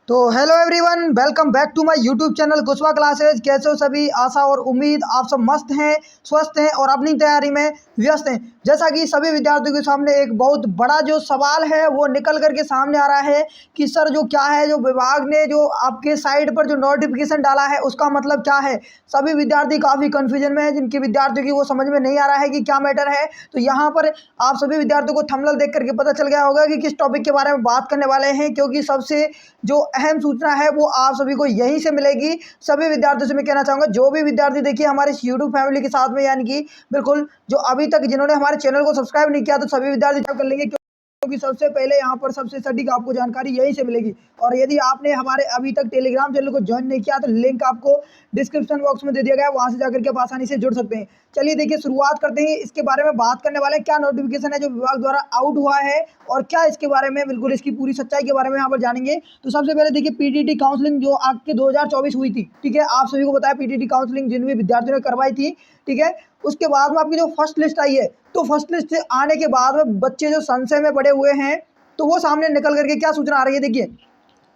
तो hello everyone, welcome back to my YouTube channel Kushwa classes. कैसे हो सभी? आशा और उम्मीद आप सब मस्त हैं, स्वस्थ हैं और अपनी तैयारी में व्यस्त हैं। जैसा कि सभी विद्यार्थियों के सामने एक बहुत बड़ा जो सवाल है वो निकल करके सामने आ रहा है कि सर जो क्या है, जो विभाग ने जो आपके साइट पर जो नोटिफिकेशन डाला है उसका मतलब क्या है। सभी विद्यार्थी काफ़ी कन्फ्यूजन में है, जिनके विद्यार्थियों की वो समझ में नहीं आ रहा है कि क्या मैटर है। तो यहाँ पर आप सभी विद्यार्थियों को थंबनेल देख करके पता चल गया होगा कि किस टॉपिक के बारे में बात करने वाले हैं, क्योंकि सबसे जो अहम सूचना है वो आप सभी को यहीं से मिलेगी। सभी विद्यार्थियों से मैं कहना चाहूँगा, जो भी विद्यार्थी देखिए हमारे इस यूट्यूब फैमिली के साथ में, यानी कि बिल्कुल जो अभी तक जिन्होंने हमारे चैनल को सब्सक्राइब नहीं किया, तो सभी विद्यार्थी कर लेंगे, क्योंकि सबसे पहले यहाँ पर सबसे सटीक आपको जानकारी यहीं से मिलेगी। और यदि आपने हमारे अभी तक टेलीग्राम चैनल को ज्वाइन नहीं किया तो लिंक आपको डिस्क्रिप्शन बॉक्स में दे दिया गया है, वहाँ से जाकर के आप आसानी से जुड़ सकते हैं। चलिए देखिए, शुरुआत करते हैं। इसके बारे में बात करने वाले हैं, क्या नोटिफिकेशन है जो विभाग द्वारा आउट हुआ है और क्या इसके बारे में बिल्कुल इसकी पूरी सच्चाई के बारे में यहाँ पर जानेंगे। तो सबसे पहले देखिए, पीटीटी काउंसलिंग जो आपके 2024 हुई थी, ठीक है, आप सभी को बताया पीटीटी काउंसलिंग जिन भी विद्यार्थियों ने करवाई थी, ठीक है, उसके बाद में आपकी जो फर्स्ट लिस्ट आई है, तो फर्स्ट लिस्ट आने के बाद में बच्चे जो संशय में पड़े हुए हैं, तो वो सामने निकल करके क्या सूचना आ रही है। देखिए,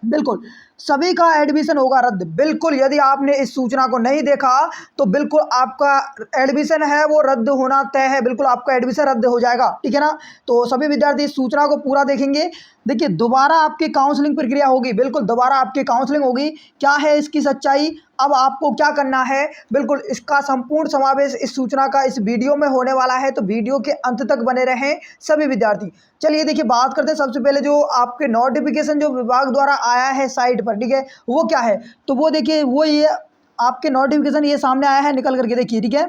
बिल्कुल सभी का एडमिशन होगा रद्द। बिल्कुल, यदि आपने इस सूचना को नहीं देखा तो बिल्कुल आपका एडमिशन है वो रद्द होना तय है। बिल्कुल आपका एडमिशन रद्द हो जाएगा, ठीक है ना। तो सभी विद्यार्थी इस सूचना को पूरा देखेंगे। देखिए, दोबारा आपकी काउंसलिंग प्रक्रिया होगी। बिल्कुल दोबारा आपकी काउंसलिंग होगी। क्या है इसकी सच्चाई, अब आपको क्या करना है, बिल्कुल इसका संपूर्ण समावेश इस सूचना का इस वीडियो में होने वाला है। तो वीडियो के अंत तक बने रहें सभी विद्यार्थी। चलिए देखिए, बात करते हैं सबसे पहले जो आपके नोटिफिकेशन जो विभाग द्वारा आया है साइट पर, ठीक है, वो क्या है। तो वो देखिए, वो ये आपके नोटिफिकेशन ये सामने आया है, निकल करके देखिए, ठीक है।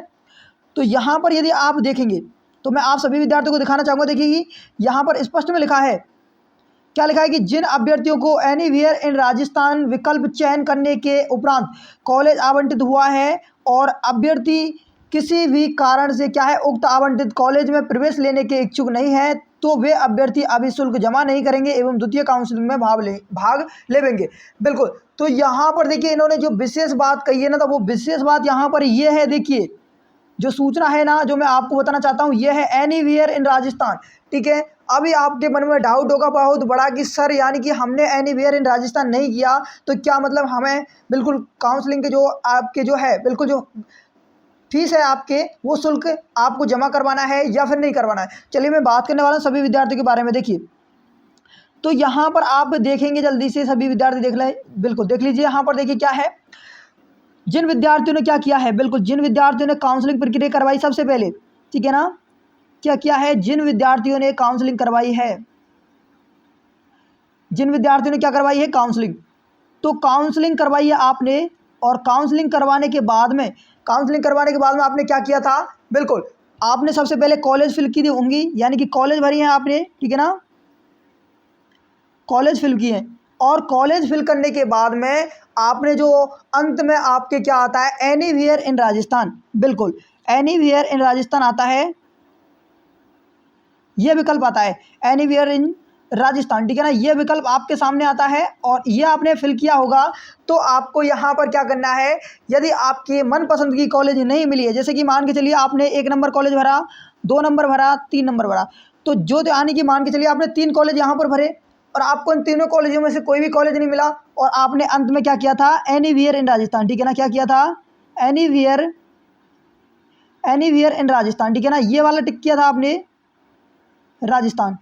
तो यहाँ पर यदि आप देखेंगे तो मैं आप सभी विद्यार्थियों को दिखाना चाहूँगा। देखिए कि यहाँ पर स्पष्ट में लिखा है, क्या लिखा है कि जिन अभ्यर्थियों को एनीवेयर इन राजस्थान विकल्प चयन करने के उपरांत कॉलेज आवंटित हुआ है और अभ्यर्थी किसी भी कारण से क्या है उक्त आवंटित कॉलेज में प्रवेश लेने के इच्छुक नहीं है, तो वे अभ्यर्थी अभी शुल्क जमा नहीं करेंगे एवं द्वितीय काउंसलिंग में भाग लेंगे। बिल्कुल, तो यहाँ पर देखिए इन्होंने जो विशेष बात कही है ना, तो वो विशेष बात यहाँ पर ये है। देखिए, जो सूचना है ना, जो मैं आपको बताना चाहता हूँ, ये है एनीवेयर इन राजस्थान, ठीक है। अभी आपके मन में डाउट होगा बहुत बड़ा कि सर यानी कि हमने एनीवेयर इन राजस्थान नहीं किया तो क्या मतलब हमें बिल्कुल काउंसलिंग के जो आपके जो है बिल्कुल जो फीस है आपके, वो शुल्क आपको जमा करवाना है या फिर नहीं करवाना है। चलिए मैं बात करने वाला हूँ सभी विद्यार्थियों के बारे में। देखिए, तो यहाँ पर आप देखेंगे, जल्दी से सभी विद्यार्थी देख लें, बिल्कुल देख लीजिए। यहाँ पर देखिए क्या है, जिन विद्यार्थियों ने क्या किया है, बिल्कुल जिन विद्यार्थियों ने काउंसलिंग प्रक्रिया करवाई सबसे पहले, ठीक है ना, क्या किया है, जिन विद्यार्थियों ने काउंसलिंग करवाई है, जिन विद्यार्थियों ने क्या करवाई है, काउंसलिंग। तो काउंसलिंग करवाई है आपने, और काउंसलिंग करवाने के बाद में आपने क्या किया था, बिल्कुल आपने सबसे पहले कॉलेज फिल की होंगी, यानी कि कॉलेज भरी है आपने, ठीक है ना, कॉलेज फिल किए। और कॉलेज फिल करने के बाद में आपने जो अंत में आपके क्या आता है, एनीवेयर इन राजस्थान। बिल्कुल एनीवेयर इन राजस्थान आता है, ये विकल्प आता है एनीवेयर इन राजस्थान, ठीक है ना, ये विकल्प आपके सामने आता है और ये आपने फिल किया होगा। तो आपको यहाँ पर क्या करना है, यदि आपकी मनपसंद की कॉलेज नहीं मिली है, जैसे कि मान के चलिए आपने 1 नंबर कॉलेज भरा, 2 नंबर भरा, 3 नंबर भरा, तो जो यानी कि मान के चलिए आपने 3 कॉलेज यहाँ पर भरे और आपको इन तीनों कॉलेजों में से कोई भी कॉलेज नहीं मिला, और आपने अंत में क्या किया था, एनीवेयर इन राजस्थान, ठीक है ना, क्या किया था, एनीवेयर इन राजस्थान, ठीक है ना, ये वाला टिक किया था आपने, राजस्थान।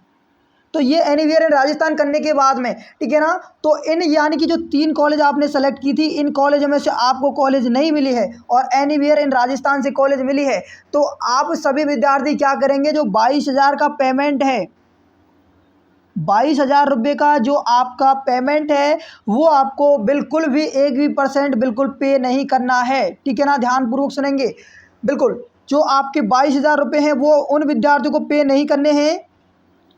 तो ये एनीवेयर इन राजस्थान करने के बाद में, ठीक है ना, तो इन यानी कि जो 3 कॉलेज आपने सेलेक्ट की थी, इन कॉलेजों में से आपको कॉलेज नहीं मिली है और एनीवेयर इन राजस्थान से कॉलेज मिली है, तो आप सभी विद्यार्थी क्या करेंगे, जो 22,000 का पेमेंट है, 22,000 रुपये का जो आपका पेमेंट है, वो आपको बिल्कुल भी 1% बिल्कुल पे नहीं करना है, ठीक है ना, ध्यानपूर्वक सुनेंगे। बिल्कुल जो आपके 22,000 रुपये हैं वो उन विद्यार्थियों को पे नहीं करने हैं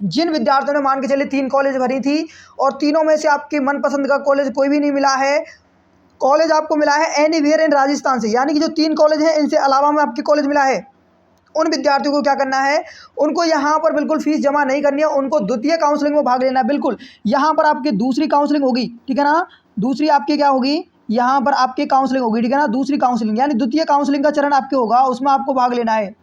जिन विद्यार्थियों ने मान के चलिए 3 कॉलेज भरी थी और तीनों में से आपकी मनपसंद का कॉलेज कोई भी नहीं मिला है। कॉलेज आपको मिला है एनीवेयर इन राजस्थान से, यानी कि जो 3 कॉलेज हैं इनसे अलावा में आपके कॉलेज मिला है। उन विद्यार्थियों को क्या करना है, उनको यहाँ पर बिल्कुल फीस जमा नहीं करनी है, उनको द्वितीय काउंसलिंग में भाग लेना है। बिल्कुल यहाँ पर आपकी दूसरी काउंसलिंग होगी, ठीक है ना, दूसरी आपकी क्या होगी, यहाँ पर आपकी काउंसलिंग होगी, ठीक है ना, दूसरी काउंसलिंग यानी द्वितीय काउंसलिंग का चरण आपके होगा, उसमें आपको भाग लेना है।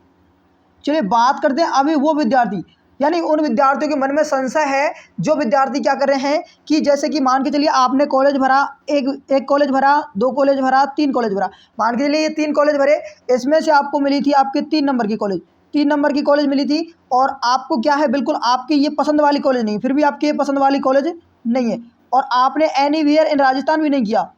चलिए बात करते हैं अभी वो विद्यार्थी यानी उन विद्यार्थियों के मन में संशय है, जो विद्यार्थी क्या कर रहे हैं कि जैसे कि मान के चलिए आपने कॉलेज भरा, एक कॉलेज भरा, 2 कॉलेज भरा, 3 कॉलेज भरा। मान के चलिए ये 3 कॉलेज भरे, इसमें से आपको मिली थी आपके 3 नंबर की कॉलेज, 3 नंबर की कॉलेज मिली थी, और आपको क्या है बिल्कुल आपकी ये पसंद वाली कॉलेज नहीं, फिर भी आपकी ये पसंद वाली कॉलेज नहीं है, और आपने एनीवेयर इन राजस्थान भी नहीं किया,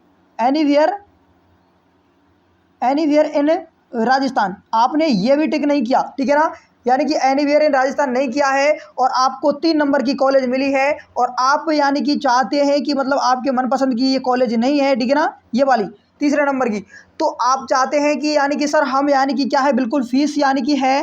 एनीवेयर इन राजस्थान आपने ये भी टिक नहीं किया, ठीक है ना। यानी कि एनीवेयर इन राजस्थान नहीं किया है, और आपको 3 नंबर की कॉलेज मिली है, और आप यानी कि चाहते हैं कि मतलब आपके मनपसंद की ये कॉलेज नहीं है, ठीक है ना, ये वाली तीसरे नंबर की। तो आप चाहते हैं कि यानी कि सर हम यानी कि क्या है बिल्कुल फीस यानी कि है,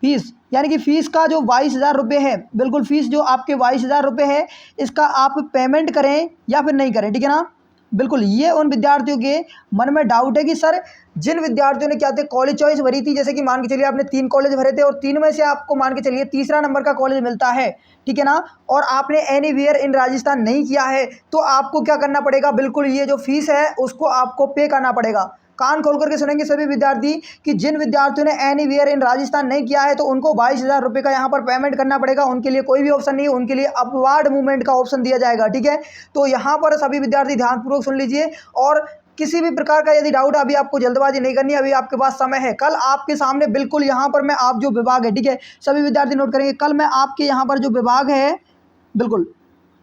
फीस यानी कि फ़ीस का जो 22,000 रुपये है, बिल्कुल फ़ीस जो आपके 22,000 रुपये है, इसका आप पेमेंट करें या फिर नहीं करें, ठीक है ना। बिल्कुल ये उन विद्यार्थियों के मन में डाउट है कि सर जिन विद्यार्थियों ने क्या थे कॉलेज चॉइस भरी थी, जैसे कि मान के चलिए आपने 3 कॉलेज भरे थे, और 3 में से आपको मान के चलिए तीसरा नंबर का कॉलेज मिलता है, ठीक है ना, और आपने एनीवेयर इन राजस्थान नहीं किया है, तो आपको क्या करना पड़ेगा, बिल्कुल ये जो फीस है उसको आपको पे करना पड़ेगा। कान खोल करके सुनेंगे सभी विद्यार्थी कि जिन विद्यार्थियों ने एनीवेयर इन राजस्थान नहीं किया है, तो उनको 22,000 रुपये का यहाँ पर पेमेंट करना पड़ेगा। उनके लिए कोई भी ऑप्शन नहीं है, उनके लिए अपवार्ड मूवमेंट का ऑप्शन दिया जाएगा, ठीक है। तो यहाँ पर सभी विद्यार्थी ध्यानपूर्वक सुन लीजिए, और किसी भी प्रकार का यदि डाउट, अभी आपको जल्दबाजी नहीं करनी, अभी आपके पास समय है। कल आपके सामने बिल्कुल यहाँ पर मैं आप जो विभाग है, ठीक है, सभी विद्यार्थी नोट करेंगे, कल मैं आपके यहाँ पर जो विभाग है, बिल्कुल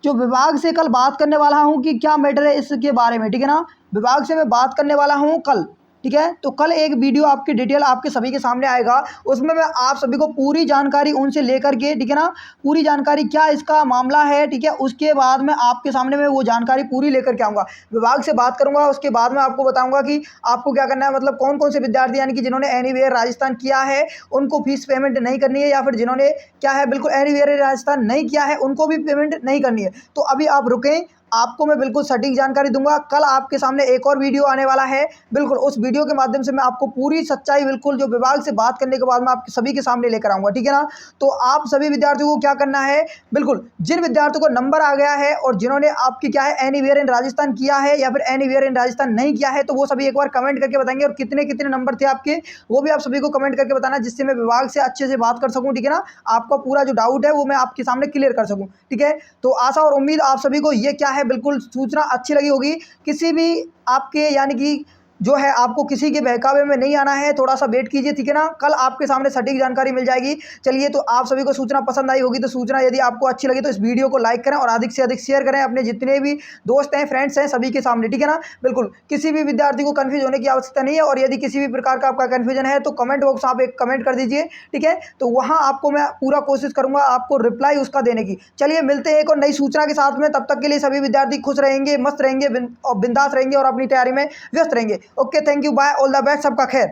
जो विभाग से कल बात करने वाला हूँ कि क्या मैटर है इसके बारे में, ठीक है ना, विभाग से मैं बात करने वाला हूँ कल, ठीक है। तो कल एक वीडियो आपकी डिटेल आपके सभी के सामने आएगा, उसमें मैं आप सभी को पूरी जानकारी उनसे लेकर के, ठीक है ना, पूरी जानकारी क्या इसका मामला है, ठीक है, उसके बाद में आपके सामने मैं वो जानकारी पूरी लेकर के आऊँगा, विभाग से बात करूँगा, उसके बाद में आपको बताऊँगा कि आपको क्या करना है, मतलब कौन कौन से विद्यार्थी यानी कि जिन्होंने एनीवेयर राजस्थान किया है उनको फीस पेमेंट नहीं करनी है, या फिर जिन्होंने क्या है बिल्कुल एनीवेयर राजस्थान नहीं किया है उनको भी पेमेंट नहीं करनी है। तो अभी आप रुकें, आपको मैं बिल्कुल सटीक जानकारी दूंगा। कल आपके सामने एक और वीडियो आने वाला है, बिल्कुल उस वीडियो के माध्यम से मैं आपको पूरी सच्चाई बिल्कुल जो विभाग से बात करने के बाद मैं आप सभी के सामने लेकर आऊँगा, ठीक है ना। तो आप सभी विद्यार्थियों को क्या करना है, बिल्कुल जिन विद्यार्थियों को नंबर आ गया है और जिन्होंने आपकी क्या है एनीवेयर इन राजस्थान किया है या फिर एनीवेयर इन राजस्थान नहीं किया है, तो वो सभी एक बार कमेंट करके बताएंगे, और कितने कितने नंबर थे आपके वो भी आप सभी को कमेंट करके बताना, जिससे मैं विभाग से अच्छे से बात कर सकूँ, ठीक है ना, आपका पूरा जो डाउट है वो मैं आपके सामने क्लियर कर सकूँ, ठीक है। तो आशा और उम्मीद आप सभी को ये क्या है बिल्कुल सूचना अच्छी लगी होगी। किसी भी आपके यानी कि जो है आपको किसी के बहकावे में नहीं आना है, थोड़ा सा वेट कीजिए, ठीक है ना, कल आपके सामने सटीक जानकारी मिल जाएगी। चलिए, तो आप सभी को सूचना पसंद आई होगी, तो सूचना यदि आपको अच्छी लगी तो इस वीडियो को लाइक करें और अधिक से अधिक शेयर करें अपने जितने भी दोस्त हैं, फ्रेंड्स हैं, सभी के सामने, ठीक है ना। बिल्कुल किसी भी विद्यार्थी को कन्फ्यूज होने की आवश्यकता नहीं है, और यदि किसी भी प्रकार का आपका कन्फ्यूजन है तो कमेंट बॉक्स आप एक कमेंट कर दीजिए, ठीक है, तो वहाँ आपको मैं पूरा कोशिश करूँगा आपको रिप्लाई उसका देने की। चलिए मिलते हैं एक और नई सूचना के साथ में, तब तक के लिए सभी विद्यार्थी खुश रहेंगे, मस्त रहेंगे और बिंदास रहेंगे और अपनी तैयारी में व्यस्त रहेंगे। Okay, thank you, bye, all the best, सबका खैर।